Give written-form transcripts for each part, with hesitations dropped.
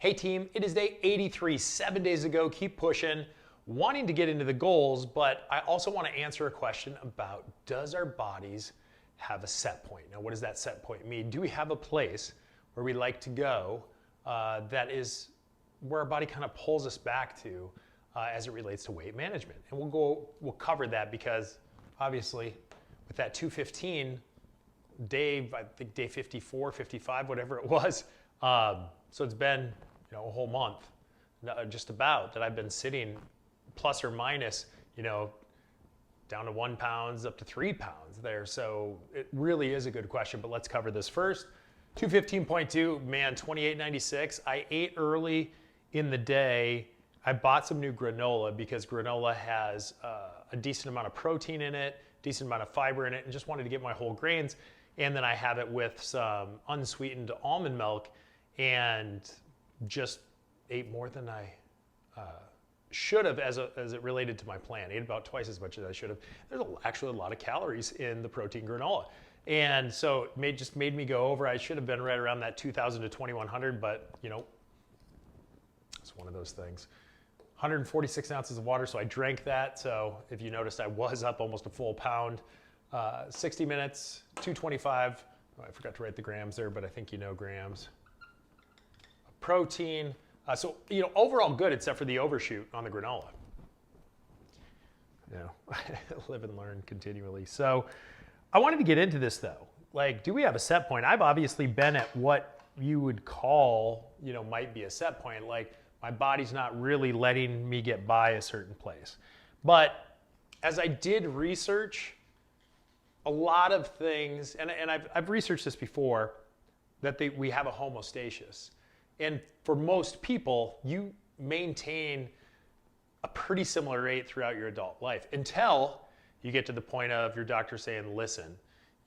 Hey team, it is day 83, 7 days ago. Keep pushing, wanting to get into the goals, but I also want to answer a question about, does our bodies have a set point? Now, what does that set point mean? Do we have a place where we like to go that is where our body kind of pulls us back to as it relates to weight management? And we'll cover that because obviously with that 215, I think day 54, 55, whatever it was. So it's been a whole month, just about, that I've been sitting plus or minus, down to 1 pound up to 3 pounds there. So it really is a good question, but let's cover this first. 215.2, man, 28.96. I ate early in the day. I bought some new granola because granola has a decent amount of protein in it, decent amount of fiber in it, and just wanted to get my whole grains. And then I have it with some unsweetened almond milk and just ate more than I should have as it related to my plan. Ate about twice as much as I should have. There's actually a lot of calories in the protein granola. And so it just made me go over. I should have been right around that 2,000 to 2,100, but it's one of those things. 146 ounces of water, so I drank that. So if you noticed, I was up almost a full pound. 60 minutes, 225. Oh, I forgot to write the grams there, but I think grams. Protein. So overall good, except for the overshoot on the granola. Live and learn continually. So I wanted to get into this though. Like, do we have a set point? I've obviously been at what you would call, might be a set point. Like, my body's not really letting me get by a certain place. But as I did research, a lot of things, and I've researched this before, that we have a homeostasis. And for most people, you maintain a pretty similar rate throughout your adult life until you get to the point of your doctor saying, listen,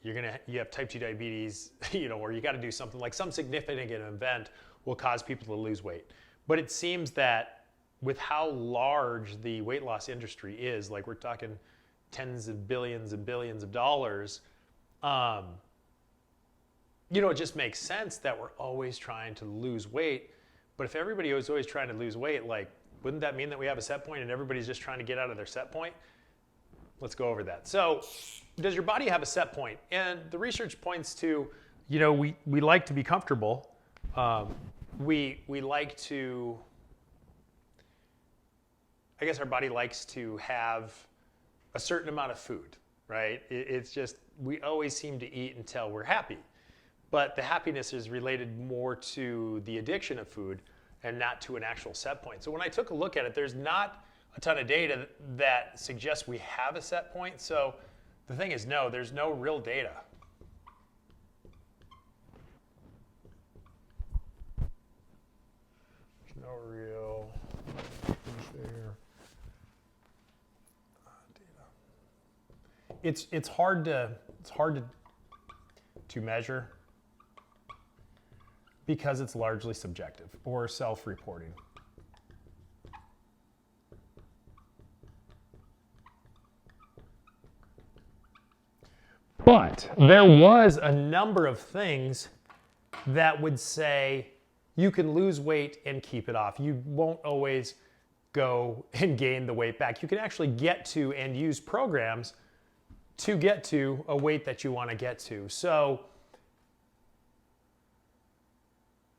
you have type 2 diabetes, or you got to do something, like some significant event will cause people to lose weight. But it seems that with how large the weight loss industry is, like we're talking tens of billions and billions of dollars, it just makes sense that we're always trying to lose weight. But if everybody was always trying to lose weight, wouldn't that mean that we have a set point and everybody's just trying to get out of their set point? Let's go over that. So does your body have a set point? And the research points to, we like to be comfortable. We like to, I guess our body likes to have a certain amount of food, right? It's just, we always seem to eat until we're happy. But the happiness is related more to the addiction of food and not to an actual set point. So when I took a look at it, there's not a ton of data that suggests we have a set point. So the thing is, no, there's no real data. There's no real there. Data. It's hard to measure, because it's largely subjective or self-reporting. But there was a number of things that would say you can lose weight and keep it off. You won't always go and gain the weight back. You can actually get to and use programs to get to a weight that you want to get to. So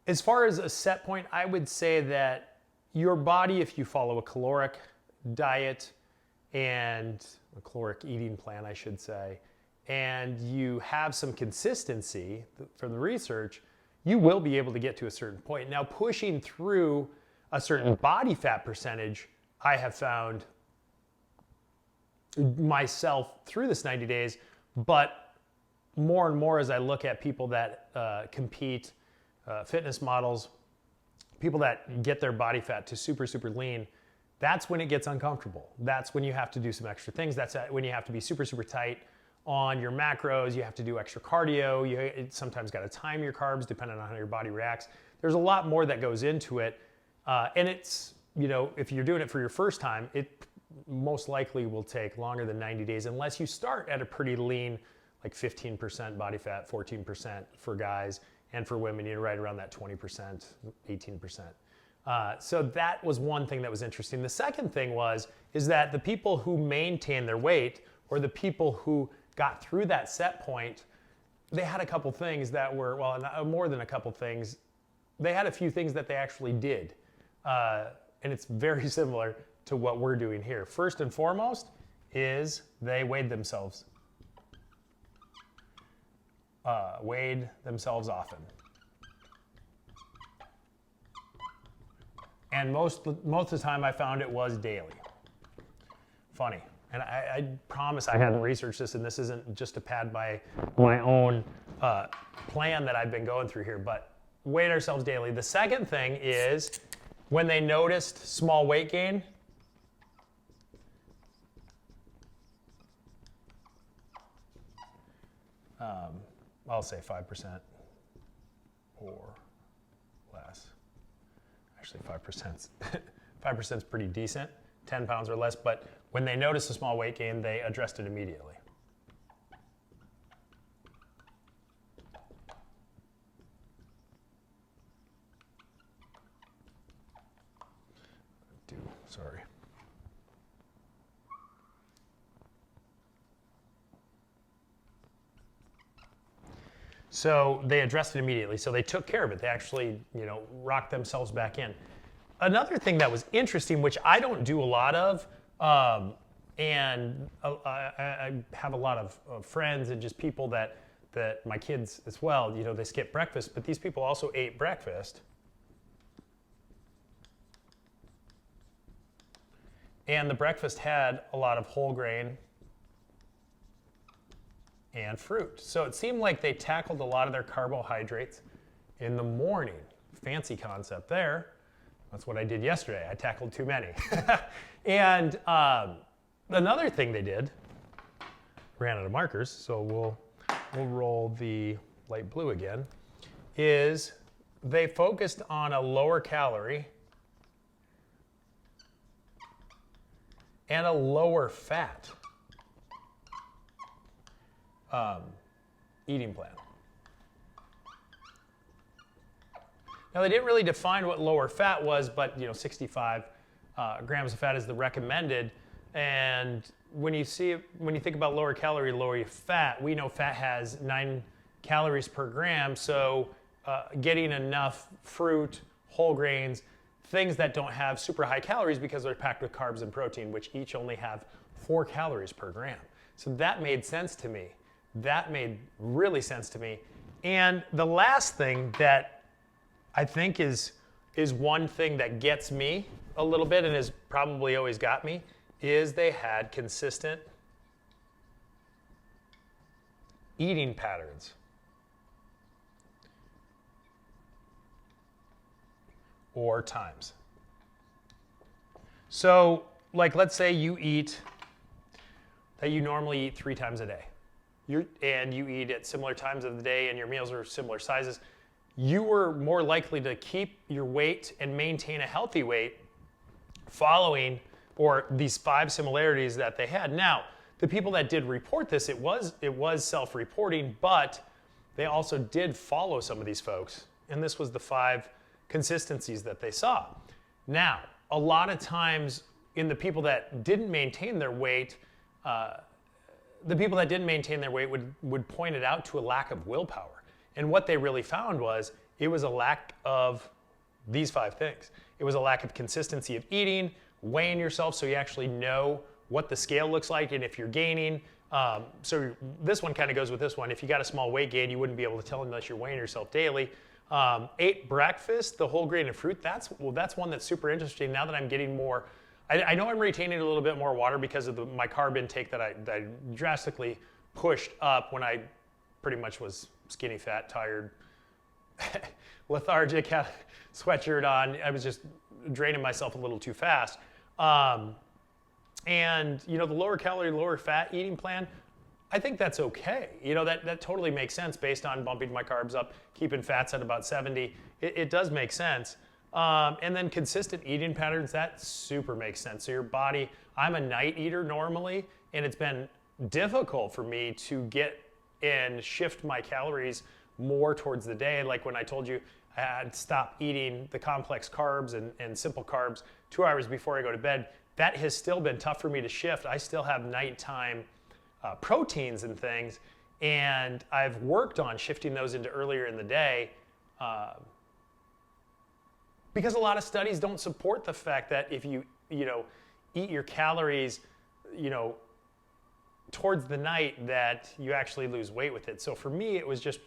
as far as a set point, I would say that your body, if you follow a caloric diet and a caloric eating plan, I should say, and you have some consistency from the research, you will be able to get to a certain point. Now, pushing through a certain body fat percentage, I have found myself through this 90 days, but more and more as I look at people that compete, fitness models, people that get their body fat to super, super lean, that's when it gets uncomfortable. That's when you have to do some extra things. That's when you have to be super, super tight on your macros. You have to do extra cardio. You sometimes got to time your carbs depending on how your body reacts. There's a lot more that goes into it. And it's, if you're doing it for your first time, it most likely will take longer than 90 days unless you start at a pretty lean, like 15% body fat, 14% for guys, And for women, you're right around that 20%, 18%. So that was one thing that was interesting. The second thing is that the people who maintained their weight, or the people who got through that set point, they had a couple things that were, well, more than a couple things. They had a few things that they actually did. And it's very similar to what we're doing here. First and foremost is they weighed themselves. Weighed themselves often. And most of the time I found it was daily. Funny. And I promise I hadn't researched this, and this isn't just to pad my own plan that I've been going through here, but weighed ourselves daily. The second thing is when they noticed small weight gain, I'll say 5% or less. Actually, 5% is pretty decent, 10 pounds or less, but when they noticed a small weight gain, they addressed it immediately. Sorry. So they addressed it immediately. So they took care of it. They actually, rocked themselves back in. Another thing that was interesting, which I don't do a lot of, and I have a lot of friends and just people that my kids as well, they skip breakfast, but these people also ate breakfast. And the breakfast had a lot of whole grain and fruit. So it seemed like they tackled a lot of their carbohydrates in the morning. Fancy concept there. That's what I did yesterday. I tackled too many. And another thing they did, ran out of markers, so we'll roll the light blue again, is they focused on a lower calorie and a lower fat eating plan. Now they didn't really define what lower fat was, but 65 grams of fat is the recommended. And when you think about lower calorie, lower fat, we know fat has 9 calories per gram. So getting enough fruit, whole grains, things that don't have super high calories because they're packed with carbs and protein, which each only have 4 calories per gram. So that made sense to me. That made really sense to me. And the last thing that I think is one thing that gets me a little bit and has probably always got me is they had consistent eating patterns. Or times. So, let's say you normally eat 3 times a day. And you eat at similar times of the day and your meals are similar sizes. You were more likely to keep your weight and maintain a healthy weight following or these 5 similarities that they had. Now, the people that did report this, it was self-reporting, but they also did follow some of these folks. And this was the 5 consistencies that they saw. Now, a lot of times in the people that didn't maintain their weight, would point it out to a lack of willpower. And what they really found was it was a lack of these 5 things. It was a lack of consistency of eating, weighing yourself so you actually know what the scale looks like and if you're gaining. So this one kind of goes with this one. If you got a small weight gain, you wouldn't be able to tell unless you're weighing yourself daily. Ate breakfast, the whole grain and fruit. That's one that's super interesting. Now that I'm getting more, I know I'm retaining a little bit more water because of my carb intake that I drastically pushed up when I pretty much was skinny fat, tired, lethargic, had a sweatshirt on. I was just draining myself a little too fast. And the lower calorie, lower fat eating plan, I think that's okay. That totally makes sense based on bumping my carbs up, keeping fats at about 70. It does make sense. And then consistent eating patterns, that super makes sense. So your body, I'm a night eater normally, and it's been difficult for me to get and shift my calories more towards the day. Like when I told you I had stopped eating the complex carbs and simple carbs 2 hours before I go to bed, that has still been tough for me to shift. I still have nighttime proteins and things, and I've worked on shifting those into earlier in the day because a lot of studies don't support the fact that if you eat your calories, towards the night, that you actually lose weight with it. So for me, it was just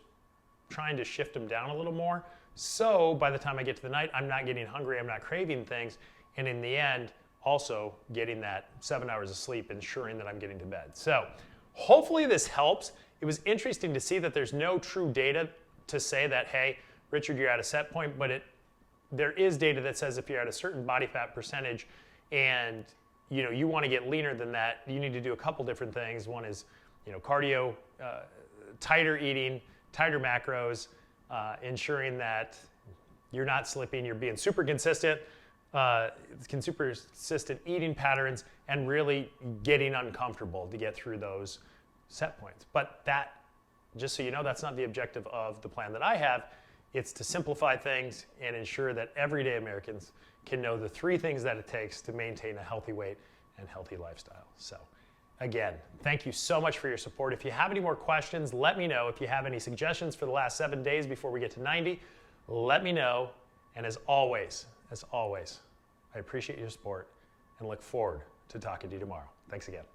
trying to shift them down a little more. So by the time I get to the night, I'm not getting hungry, I'm not craving things, and in the end, also getting that 7 hours of sleep, ensuring that I'm getting to bed. So hopefully this helps. It was interesting to see that there's no true data to say that, hey, Richard, you're at a set point, but there is data that says if you're at a certain body fat percentage and you want to get leaner than that, you need to do a couple different things. One is, cardio, tighter eating, tighter macros, ensuring that you're not slipping, you're being super consistent eating patterns, and really getting uncomfortable to get through those set points. But that, just so you know, that's not the objective of the plan that I have. It's to simplify things and ensure that everyday Americans can know the 3 things that it takes to maintain a healthy weight and healthy lifestyle. So again, thank you so much for your support. If you have any more questions, let me know. If you have any suggestions for the last 7 days before we get to 90, let me know. And as always, I appreciate your support and look forward to talking to you tomorrow. Thanks again.